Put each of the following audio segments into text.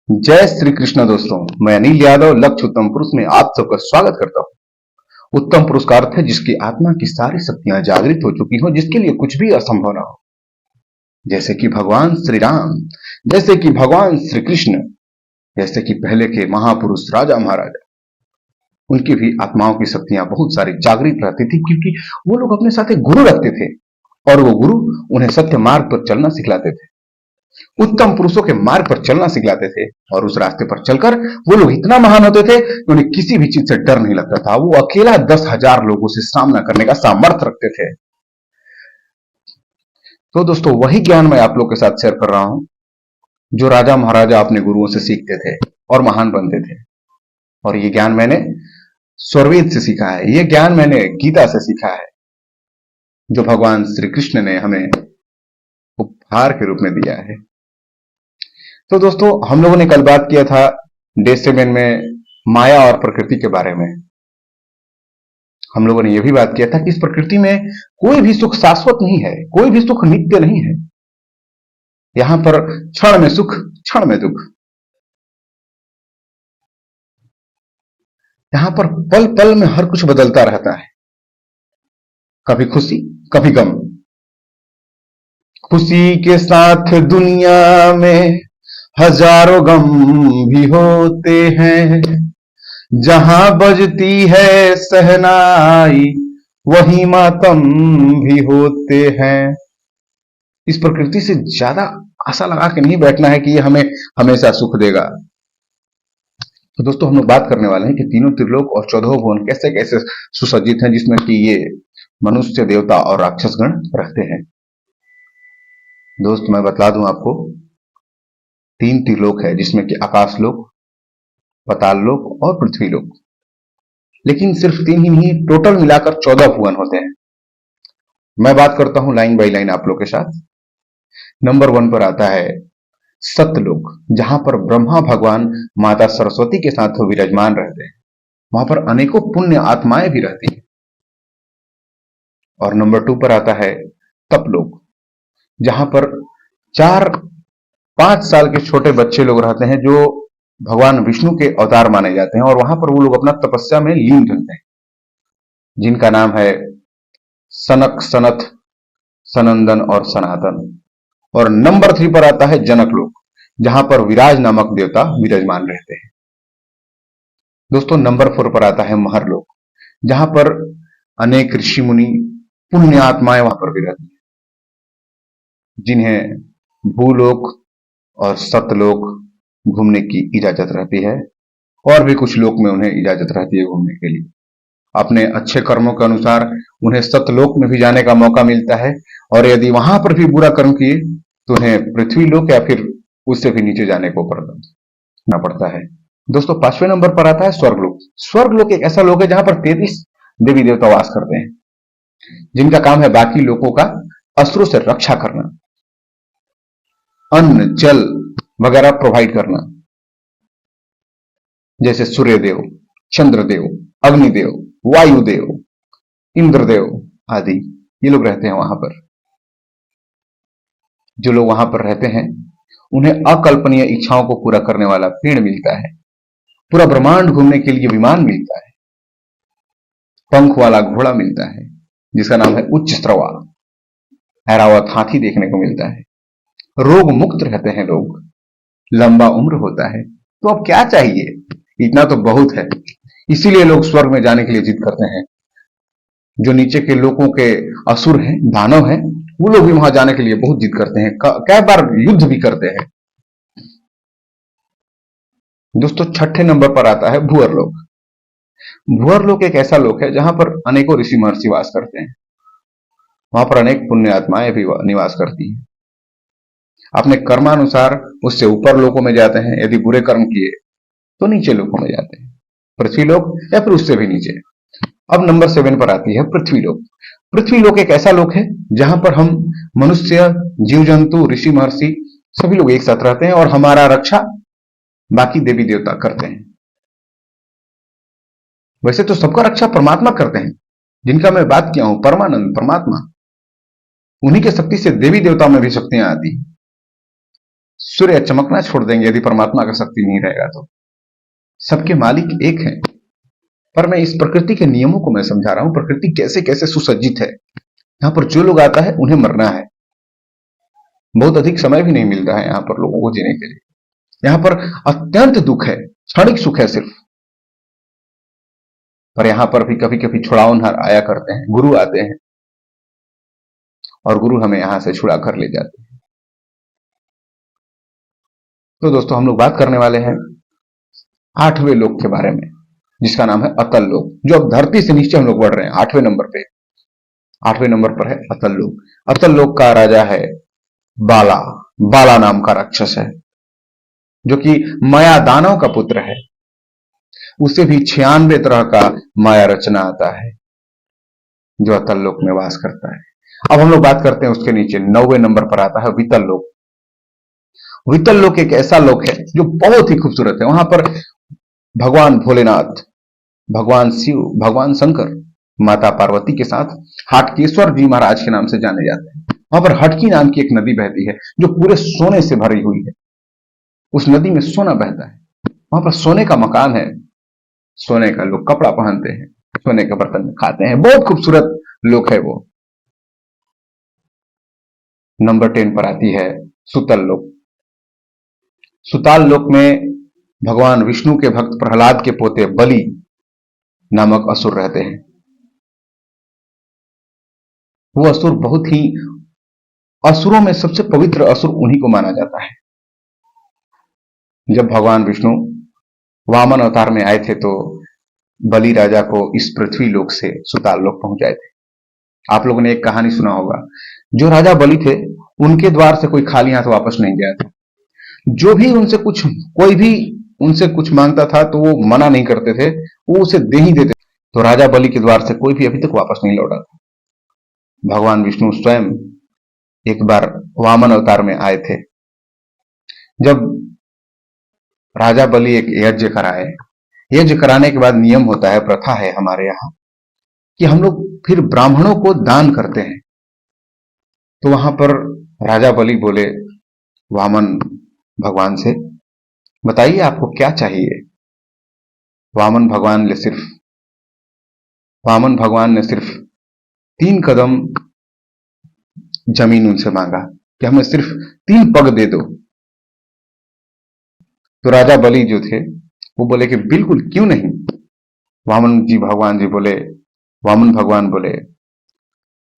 जय श्री कृष्ण दोस्तों। मैं अनिल यादव लक्ष्य उत्तम पुरुष में आप सबका स्वागत करता हूँ। उत्तम पुरुष का अर्थ है जिसकी आत्मा की सारी शक्तियां जागृत हो चुकी हो, जिसके लिए कुछ भी असंभव ना हो। जैसे कि भगवान श्री राम, जैसे कि भगवान श्री कृष्ण, जैसे कि पहले के महापुरुष राजा महाराजा, उनकी भी आत्माओं की शक्तियां बहुत सारी जागृत रहती थी, क्योंकि वो लोग अपने साथ एक गुरु रखते थे और वो गुरु उन्हें सत्य मार्ग पर चलना सिखलाते थे, उत्तम पुरुषों के मार्ग पर चलना सिखलाते थे। और उस रास्ते पर चलकर वो लोग इतना महान होते थे कि उन्हें किसी भी चीज से डर नहीं लगता था। वो अकेला 10,000 लोगों से सामना करने का सामर्थ्य रखते थे। तो दोस्तों, वही ज्ञान मैं आप लोग के साथ शेयर कर रहा हूं जो राजा महाराजा अपने गुरुओं से सीखते थे और महान बनते थे। और ये ज्ञान मैंने स्वरवेद से सीखा है, ये ज्ञान मैंने गीता से सीखा है, जो भगवान श्री कृष्ण ने हमें उपहार के रूप में दिया है। तो दोस्तों, हम लोगों ने कल बात किया था डे 7 में माया और प्रकृति के बारे में। हम लोगों ने यह भी बात किया था कि इस प्रकृति में कोई भी सुख शाश्वत नहीं है, कोई भी सुख नित्य नहीं है। यहां पर क्षण में सुख, क्षण में दुख। यहां पर पल पल में हर कुछ बदलता रहता है, कभी खुशी कभी गम। खुशी के साथ दुनिया में हजारों गम भी होते हैं। जहां बजती है सहनाई वहीं मातम भी होते हैं। इस प्रकृति से ज्यादा आशा लगा के नहीं बैठना है कि ये हमें हमेशा सुख देगा। तो दोस्तों, हम लोग बात करने वाले हैं कि तीनों त्रिलोक और 14 भुवन कैसे कैसे सुसज्जित हैं, जिसमें कि ये मनुष्य, देवता और राक्षसगण रहते हैं। दोस्त, मैं बतला दूं आपको, 3 त्रिलोक है, जिसमें कि आकाश लोक, पताल लोक और पृथ्वी लोक। लेकिन सिर्फ 3 ही नहीं, टोटल मिलाकर 14 भुवन होते हैं। मैं बात करता हूं लाइन बाय लाइन आप लोग के साथ। नंबर 1 पर आता है सत्यलोक, जहां पर ब्रह्मा भगवान माता सरस्वती के साथ विराजमान रहते हैं। वहां पर अनेकों पुण्य आत्माएं भी रहती हैं। और नंबर 2 पर आता है तपलोक, जहां पर 4-5 साल के छोटे बच्चे लोग रहते हैं, जो भगवान विष्णु के अवतार माने जाते हैं। और वहां पर वो लोग अपना तपस्या में लीन रहते हैं, जिनका नाम है सनक, सनत, सनंदन और सनातन। और नंबर 3 पर आता है जनक लोक, जहां पर विराज नामक देवता विराजमान रहते हैं। दोस्तों, नंबर 4 पर आता है महर लोक, जहां पर अनेक ऋषि मुनि, पुण्य आत्माएं वहां पर भी रहती हैं, जिन्हें भूलोक और सतलोक घूमने की इजाजत रहती है। और भी कुछ लोक में उन्हें इजाजत रहती है घूमने के लिए। अपने अच्छे कर्मों के अनुसार उन्हें सतलोक में भी जाने का मौका मिलता है। और यदि वहां पर भी बुरा कर्म किए तो उन्हें पृथ्वी लोक या फिर उससे भी नीचे जाने को पड़ता है। दोस्तों, 5वें नंबर पर आता है स्वर्गलोक। स्वर्गलोक एक ऐसा लोक है जहां पर 33 देवी देवता वास करते हैं, जिनका काम है बाकी लोगों का असुरों से रक्षा करना, अन्न जल वगैरह प्रोवाइड करना। जैसे सूर्यदेव, चंद्रदेव, अग्निदेव, वायुदेव, इंद्रदेव आदि, ये लोग रहते हैं वहां पर। जो लोग वहां पर रहते हैं उन्हें अकल्पनीय इच्छाओं को पूरा करने वाला पेड़ मिलता है, पूरा ब्रह्मांड घूमने के लिए विमान मिलता है, पंख वाला घोड़ा मिलता है जिसका नाम है उच्च श्रवा, ऐरावत हाथी देखने को मिलता है, रोग मुक्त रहते हैं लोग, लंबा उम्र होता है। तो अब क्या चाहिए? इतना तो बहुत है। इसीलिए लोग स्वर्ग में जाने के लिए जिद करते हैं। जो नीचे के लोगों के असुर हैं, दानव हैं, वो लोग भी वहां जाने के लिए बहुत जिद करते हैं, कई बार युद्ध भी करते हैं। दोस्तों, 6ठे नंबर पर आता है भूअर लोक। भूअर लोक एक ऐसा लोक है जहां पर अनेकों ऋषि महर्षि वास करते हैं। वहां पर अनेक पुण्य आत्माएं भी निवास करती हैं। अपने कर्मानुसार उससे ऊपर लोकों में जाते हैं, यदि बुरे कर्म किए तो नीचे लोकों में जाते हैं, पृथ्वी लोक या फिर उससे भी नीचे। अब नंबर 7 पर आती है पृथ्वी लोक। पृथ्वी लोक एक ऐसा लोक है जहां पर हम मनुष्य, जीव जंतु, ऋषि महर्षि सभी लोग एक साथ रहते हैं और हमारा रक्षा बाकी देवी देवता करते हैं। वैसे तो सबका रक्षा परमात्मा करते हैं, जिनका मैं बात किया हूं, परमानंद परमात्मा। उन्हीं के शक्ति से देवी देवताओं में भी शक्तियां आती हैं। सूर्य चमकना छोड़ देंगे यदि परमात्मा का शक्ति नहीं रहेगा तो। सबके मालिक एक हैं। पर मैं इस प्रकृति के नियमों को मैं समझा रहा हूं, प्रकृति कैसे कैसे सुसज्जित है। यहां पर जो लोग आता है उन्हें मरना है, बहुत अधिक समय भी नहीं मिल रहा है यहां पर लोगों को जीने के लिए। यहां पर अत्यंत दुख है, क्षणिक सुख है सिर्फ। पर यहां पर भी कभी कभी छुड़ाऊनहार आया करते हैं, गुरु आते हैं और गुरु हमें यहां से छुड़ा कर ले जाते हैं। तो दोस्तों हम लोग बात करने वाले हैं 8वें लोक के बारे में, जिसका नाम है अतल लोक, जो अब धरती से नीचे हम लोग बढ़ रहे हैं 8वें नंबर पे। 8वें नंबर पर है अतल लोक। अतल लोक का राजा है बाला। बाला नाम का राक्षस है, जो कि माया दानव का पुत्र है। उसे भी 96 तरह का माया रचना आता है, जो अतल लोक में वास करता है। अब हम लोग बात करते हैं उसके नीचे 9वें नंबर पर आता है वितल लोक। वितल लोक एक ऐसा लोक है जो बहुत ही खूबसूरत है। वहां पर भगवान भोलेनाथ, भगवान शिव, भगवान शंकर, माता पार्वती के साथ हाटकेश्वर जी महाराज के नाम से जाने जाते हैं। वहां पर हटकी नाम की एक नदी बहती है जो पूरे सोने से भरी हुई है। उस नदी में सोना बहता है। वहां पर सोने का मकान है, सोने का लोग कपड़ा पहनते हैं, सोने के बर्तन में खाते हैं। बहुत खूबसूरत लोक है वो। नंबर 10 पर आती है सुतल लोक। सुताल लोक में भगवान विष्णु के भक्त प्रहलाद के पोते बलि नामक असुर रहते हैं। वो असुर बहुत ही, असुरों में सबसे पवित्र असुर उन्हीं को माना जाता है। जब भगवान विष्णु वामन अवतार में आए थे तो बलि राजा को इस पृथ्वी लोक से सुताल लोक पहुंचाए थे। आप लोगों ने एक कहानी सुना होगा, जो राजा बलि थे उनके द्वार से कोई खाली हाथ वापस नहीं गया था। जो भी उनसे कुछ, कोई भी उनसे कुछ मांगता था तो वो मना नहीं करते थे, वो उसे दे ही देते। तो राजा बलि के द्वार से कोई भी अभी तक वापस नहीं लौटा था। भगवान विष्णु स्वयं एक बार वामन अवतार में आए थे। जब राजा बलि एक यज्ञ कराए, यज्ञ कराने के बाद नियम होता है, प्रथा है हमारे यहाँ, कि हम लोग फिर ब्राह्मणों को दान करते हैं। तो वहां पर राजा बलि बोले वामन भगवान से, बताइए आपको क्या चाहिए। वामन भगवान ने सिर्फ 3 कदम जमीन उनसे मांगा कि हमें सिर्फ 3 पग दे दो। तो राजा बलि जो थे वो बोले कि बिल्कुल, क्यों नहीं। वामन भगवान बोले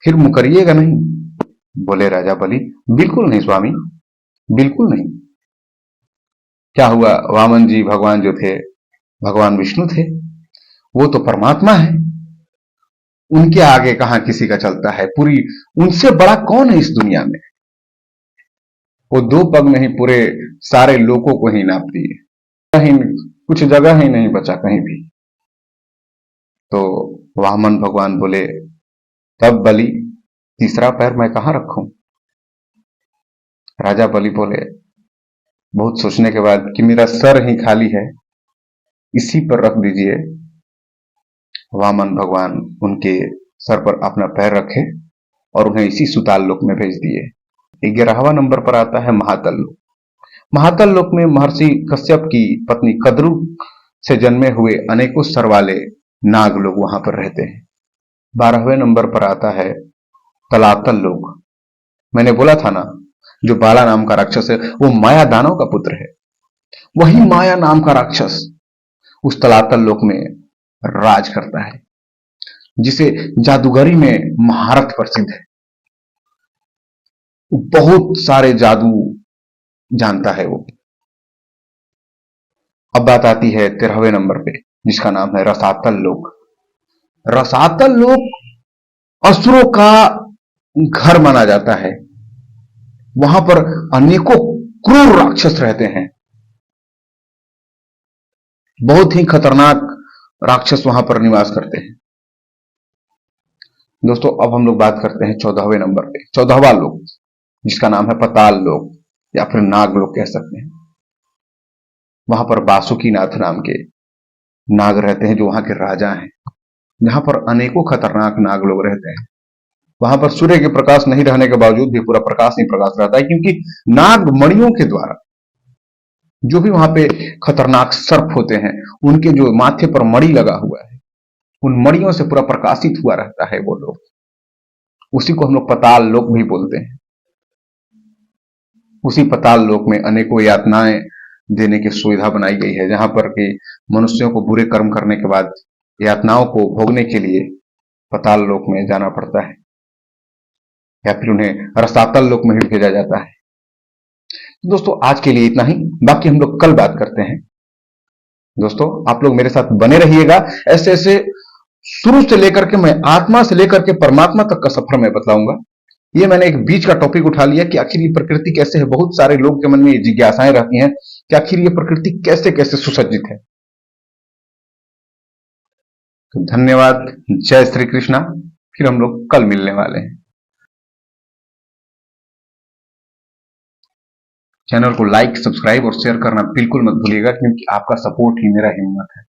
फिर मुकरिएगा नहीं। बोले राजा बलि, बिल्कुल नहीं स्वामी, बिल्कुल नहीं। क्या हुआ, वामन जी भगवान जो थे भगवान विष्णु थे, वो तो परमात्मा है, उनके आगे कहां किसी का चलता है। पूरी, उनसे बड़ा कौन है इस दुनिया में। वो 2 पग में ही पूरे सारे लोगों को ही नाप दिए, कहीं कुछ जगह ही नहीं बचा कहीं भी। तो वामन भगवान बोले, तब बलि तीसरा पैर मैं कहां रखूं। राजा बलि बोले बहुत सोचने के बाद कि मेरा सर ही खाली है, इसी पर रख दीजिए। वामन भगवान उनके सर पर अपना पैर रखे और उन्हें इसी सुताल लोक में भेज दिए। 11वां नंबर पर आता है महातल लोक। महातल लोक में महर्षि कश्यप की पत्नी कद्रु से जन्मे हुए अनेकों सर वाले नाग लोग वहां पर रहते हैं। 12वें नंबर पर आता है तलातल लोक। मैंने बोला था ना, जो बाला नाम का राक्षस है वो माया दानव का पुत्र है। वही माया नाम का राक्षस उस तलातल लोक में राज करता है, जिसे जादूगरी में महारत प्रसिद्ध है। बहुत सारे जादू जानता है वो। अब बात आती है 13वें नंबर पे, जिसका नाम है रसातल लोक। रसातल लोक असुरों का घर माना जाता है। वहां पर अनेकों क्रूर राक्षस रहते हैं। बहुत ही खतरनाक राक्षस वहां पर निवास करते हैं। दोस्तों अब हम लोग बात करते हैं 14वें नंबर पे, 14वां लोक, जिसका नाम है पताल लोक या फिर नाग लोक कह सकते हैं। वहां पर बासुकीनाथ नाम के नाग रहते हैं, जो वहां के राजा हैं। जहां पर अनेकों खतरनाक नाग लोग रहते हैं। वहां पर सूर्य के प्रकाश नहीं रहने के बावजूद भी पूरा प्रकाश ही प्रकाश रहता है, क्योंकि नाग मणियों के द्वारा जो भी वहां पे खतरनाक सर्प होते हैं, उनके जो माथे पर मणि लगा हुआ है, उन मणियों से पूरा प्रकाशित हुआ रहता है वो लोग। उसी को हम लोग पताल लोक भी बोलते हैं। उसी पताल लोक में अनेकों यातनाएं देने की सुविधा बनाई गई है, जहां पर कि मनुष्यों को बुरे कर्म करने के बाद यातनाओं को भोगने के लिए पताल लोक में जाना पड़ता है, या फिर उन्हें रसातल लोक में भी भेजा जाता है। तो दोस्तों आज के लिए इतना ही, बाकी हम लोग कल बात करते हैं। दोस्तों आप लोग मेरे साथ बने रहिएगा, ऐसे ऐसे शुरू से लेकर के मैं आत्मा से लेकर के परमात्मा तक का सफर मैं बतलाऊंगा। ये मैंने एक बीच का टॉपिक उठा लिया कि आखिर ये प्रकृति कैसे है। बहुत सारे लोग के मन में ये जिज्ञासाएं रहती हैं कि आखिर ये प्रकृति कैसे कैसे सुसज्जित है। तो धन्यवाद, जय श्री कृष्णा। फिर हम लोग कल मिलने वाले हैं। चैनल को लाइक, सब्सक्राइब और शेयर करना बिल्कुल मत भूलिएगा, क्योंकि आपका सपोर्ट ही मेरा हिम्मत है।